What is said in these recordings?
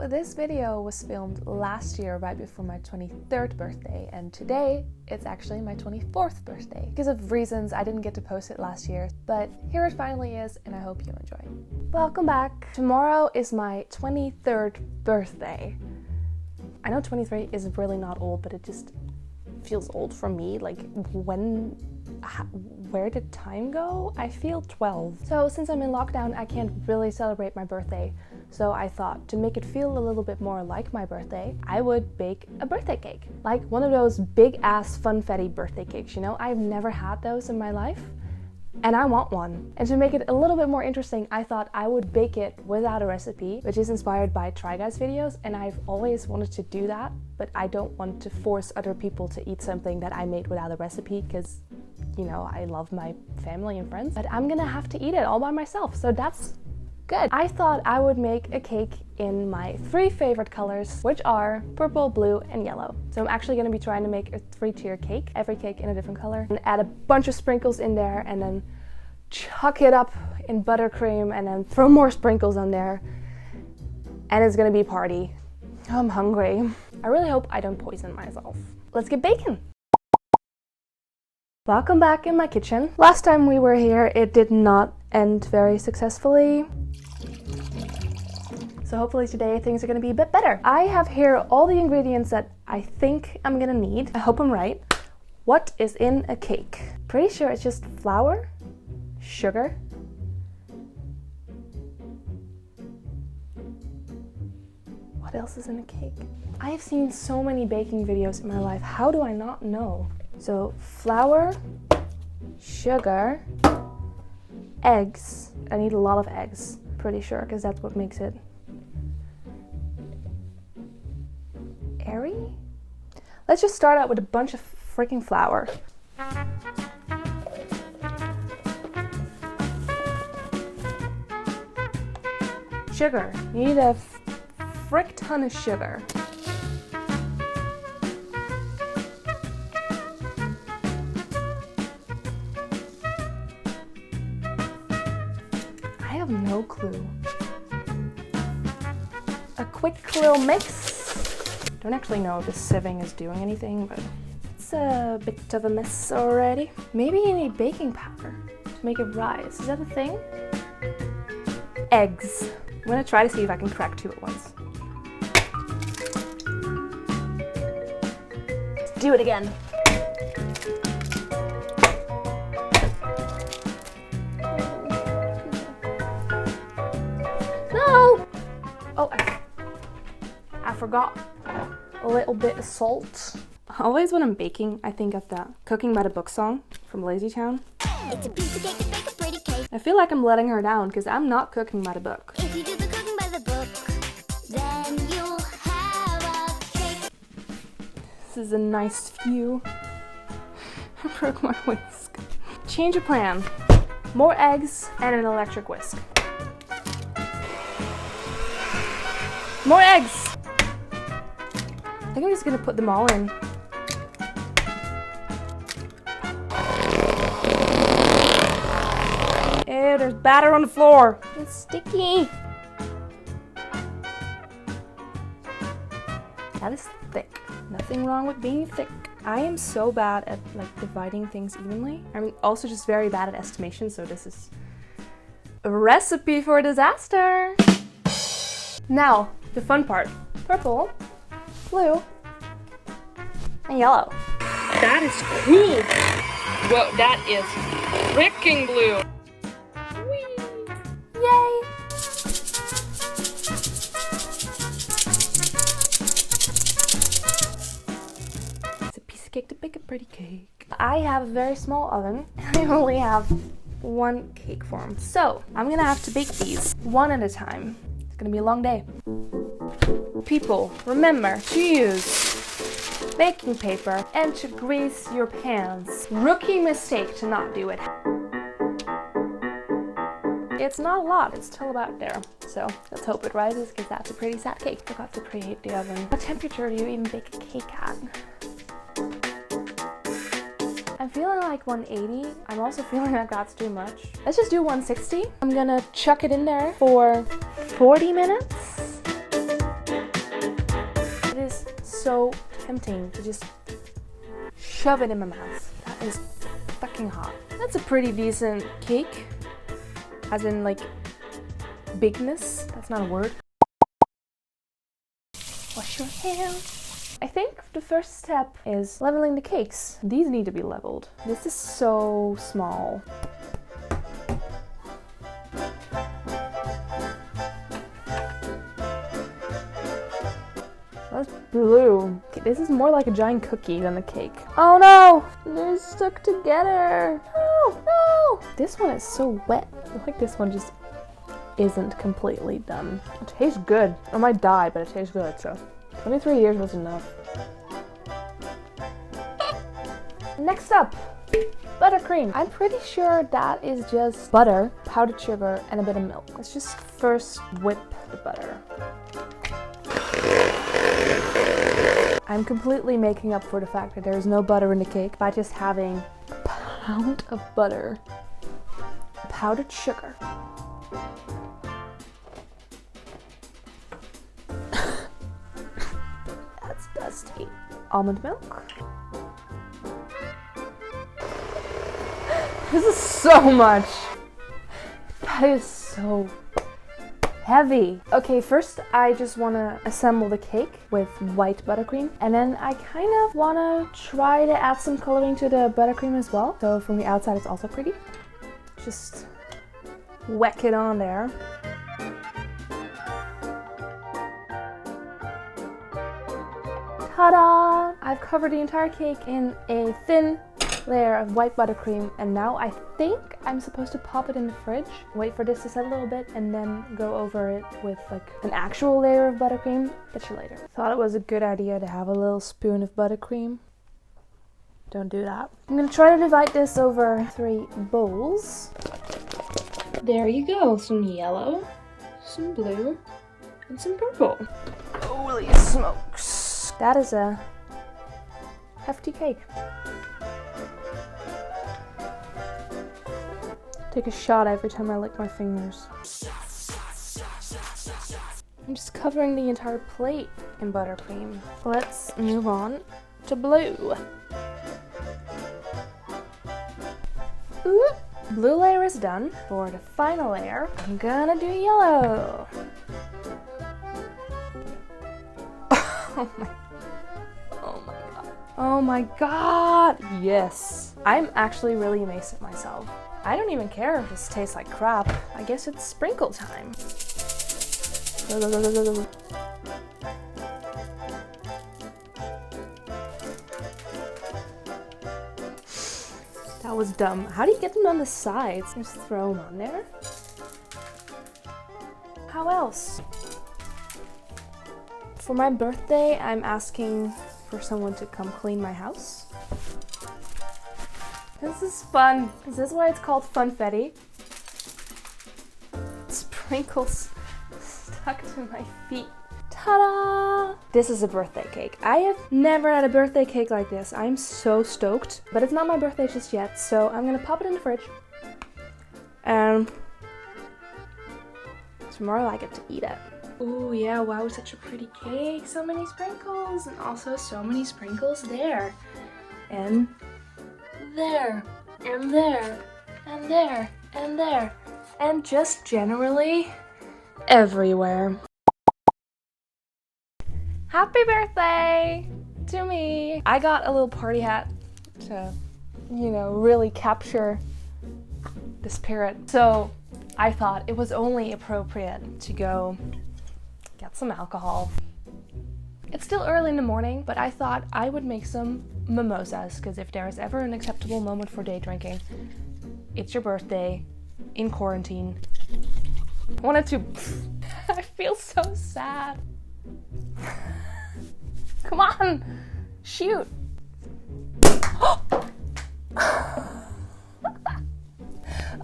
this video was filmed last year right before my 23rd birthday, and today it's actually my 24th birthday. Because of reasons, I didn't get to post it last year, but here it finally is, and I hope you enjoy. Welcome back. Tomorrow is my 23rd birthday. I know 23 is really not old, but it just feels old for me. Like, where did time go? I feel 12. So since I'm in lockdown, I can't really celebrate my birthday. So I thought to make it feel a little bit more like my birthday, I would bake a birthday cake. Like one of those big ass funfetti birthday cakes, you know? I've never had those in my life, and I want one. And to make it a little bit more interesting, I thought I would bake it without a recipe, which is inspired by Try Guys videos, and I've always wanted to do that, but I don't want to force other people to eat something that I made without a recipe, because, you know, I love my family and friends, but I'm gonna have to eat it all by myself, so that's good. I thought I would make a cake in my 3 favorite colors, which are purple, blue, and yellow. So I'm actually gonna be trying to make a 3-tier cake, every cake in a different color, and add a bunch of sprinkles in there, and then chuck it up in buttercream, and then throw more sprinkles on there, and it's gonna be a party. I'm hungry. I really hope I don't poison myself. Let's get baking. Welcome back in my kitchen. Last time we were here, it did not end very successfully. So hopefully today things are gonna be a bit better. I have here all the ingredients that I think I'm gonna need. I hope I'm right. What is in a cake? Pretty sure it's just flour, sugar, what else is in a cake? I have seen so many baking videos in my life. How do I not know? So flour, sugar, eggs. I need a lot of eggs, pretty sure, because that's what makes it airy. Let's just start out with a bunch of freaking flour. Sugar. You need a frick ton of sugar. I have no clue. A quick little mix. Don't actually know if the sieving is doing anything, but it's a bit of a mess already. Maybe you need baking powder to make it rise. Is that a thing? Eggs. I'm gonna try to see if I can crack 2 at once. Let's do it again. No! Oh, I forgot a little bit of salt. Always when I'm baking, I think of that Cooking by the Book song from Lazy Town. It's a piece of cake to bake a pretty cake. I feel like I'm letting her down because I'm not cooking by the book. If you do the cooking by the book, then you'll have a cake. This is a nice view. I broke my whisk. Change of plan. More eggs and an electric whisk. More eggs! I think I'm just gonna put them all in. Ew, there's batter on the floor. It's sticky. That is thick. Nothing wrong with being thick. I am so bad at dividing things evenly. I'm also just very bad at estimation, so this is a recipe for disaster. Now, the fun part. Purple, blue, and yellow. That is cool. Whoa, that is freaking blue. Yay! It's a piece of cake to bake a pretty cake. I have a very small oven. I only have 1 cake form. So I'm gonna have to bake these one at a time. It's gonna be a long day. People, remember to use baking paper and to grease your pans. Rookie mistake to not do it. It's not a lot, it's still about there. So let's hope it rises, because that's a pretty sad cake. Forgot to preheat the oven. What temperature do you even bake a cake at? I'm feeling like 180. I'm also feeling like that's too much. Let's just do 160. I'm gonna chuck it in there for 40 minutes. so tempting to just shove it in my mouth. That is fucking hot. That's a pretty decent cake. As in, like, bigness. That's not a word. Wash your hands. I think the first step is leveling the cakes. These need to be leveled. This is so small. That's blue. Okay, this is more like a giant cookie than a cake. Oh no! They're stuck together. No, no! This one is so wet. I feel like this one just isn't completely done. It tastes good. I might die, but it tastes good, so 23 years was enough. Next up, buttercream. I'm pretty sure that is just butter, powdered sugar, and a bit of milk. Let's just first whip the butter. I'm completely making up for the fact that there is no butter in the cake by just having a pound of butter, powdered sugar, that's dusty, almond milk. This is so much. That is so heavy. Okay, first I just want to assemble the cake with white buttercream, and then I kind of want to try to add some coloring to the buttercream as well. So from the outside it's also pretty. Just whack it on there. Ta-da! I've covered the entire cake in a thin layer of white buttercream, and now I think I'm supposed to pop it in the fridge, wait for this to set a little bit, and then go over it with like an actual layer of buttercream. Catch you later. Thought it was a good idea to have a little spoon of buttercream. Don't do that. I'm gonna try to divide this over 3 bowls. There you go, some yellow, some blue, and some purple. Holy smokes. That is a hefty cake. Take a shot every time I lick my fingers. I'm just covering the entire plate in buttercream. Let's move on to blue. Ooh. Blue layer is done. For the final layer, I'm gonna do yellow. Oh my god. Oh my god! Yes. I'm actually really amazed at myself. I don't even care if this tastes like crap. I guess it's sprinkle time. That was dumb. How do you get them on the sides? Just throw them on there? How else? For my birthday, I'm asking for someone to come clean my house. This is fun. Is this why it's called funfetti? Sprinkles stuck to my feet. Ta-da! This is a birthday cake. I have never had a birthday cake like this. I'm so stoked. But it's not my birthday just yet, so I'm gonna pop it in the fridge. And tomorrow I get to eat it. Oh yeah, wow, such a pretty cake. So many sprinkles, and also so many sprinkles there. And there, and there, and there, and there, and just generally everywhere. Happy birthday to me! I got a little party hat to, you know, really capture the spirit. So I thought it was only appropriate to go get some alcohol. It's still early in the morning, but I thought I would make some mimosas, because if there is ever an acceptable moment for day drinking, it's your birthday in quarantine. I wanted to... I feel so sad. Come on! Shoot!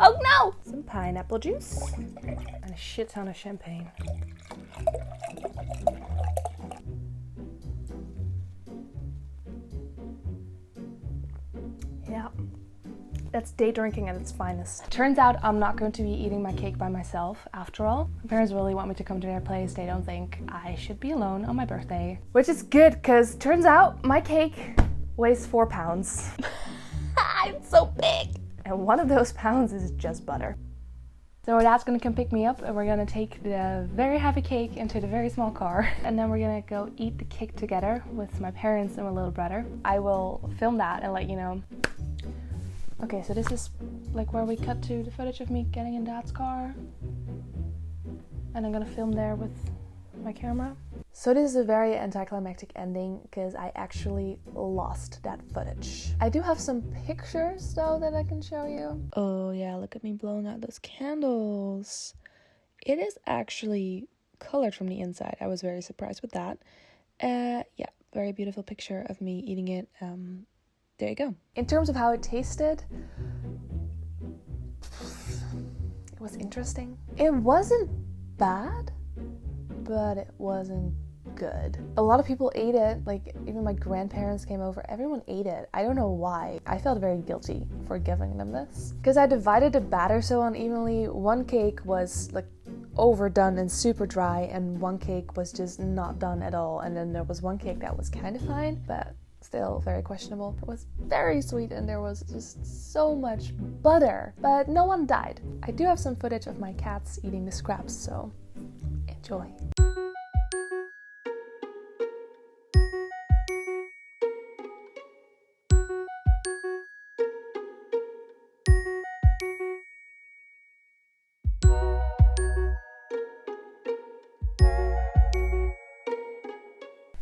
Oh no! Some pineapple juice and a shit ton of champagne. Yeah, That's day drinking at its finest. Turns out I'm not going to be eating my cake by myself after all. My parents really want me to come to their place. They don't think I should be alone on my birthday. Which is good, because turns out my cake weighs 4 pounds. It's so big! And one of those pounds is just butter. So our dad's gonna come pick me up and we're gonna take the very heavy cake into the very small car. And then we're gonna go eat the cake together with my parents and my little brother. I will film that and let you know. Okay, so this is like where we cut to the footage of me getting in dad's car. And I'm gonna film there with my camera. So this is a very anticlimactic ending because I actually lost that footage. I do have some pictures though that I can show you. Oh yeah, look at me blowing out those candles. It is actually colored from the inside. I was very surprised with that. Yeah, very beautiful picture of me eating it. There you go. In terms of how it tasted, it was interesting. It wasn't bad, but it wasn't good. A lot of people ate it, like even my grandparents came over, everyone ate it. I don't know why. I felt very guilty for giving them this. Because I divided the batter so unevenly. One cake was like overdone and super dry, and one cake was just not done at all. And then there was one cake that was kind of fine, but still very questionable. It was very sweet and there was just so much butter, but no one died. I do have some footage of my cats eating the scraps, so enjoy.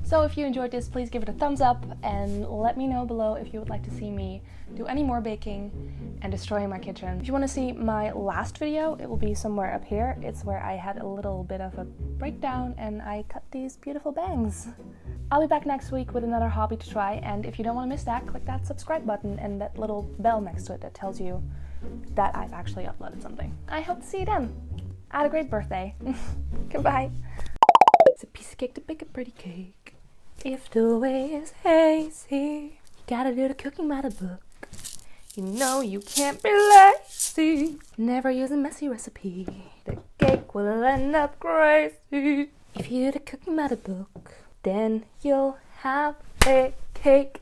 So if you enjoyed this, please give it a thumbs up and let me know below if you would like to see me do any more baking and destroying my kitchen. If you want to see my last video, it will be somewhere up here. It's where I had a little bit of a breakdown and I cut these beautiful bangs. I'll be back next week with another hobby to try, and if you don't want to miss that, click that subscribe button and that little bell next to it that tells you that I've actually uploaded something. I hope to see you then. I had a great birthday. Goodbye. It's a piece of cake to bake a pretty cake. If the way is hazy, you gotta do the cooking by the book. You know you can't be lazy. Never use a messy recipe. The cake will end up crazy. If you do the cooking by the book, then you'll have a cake.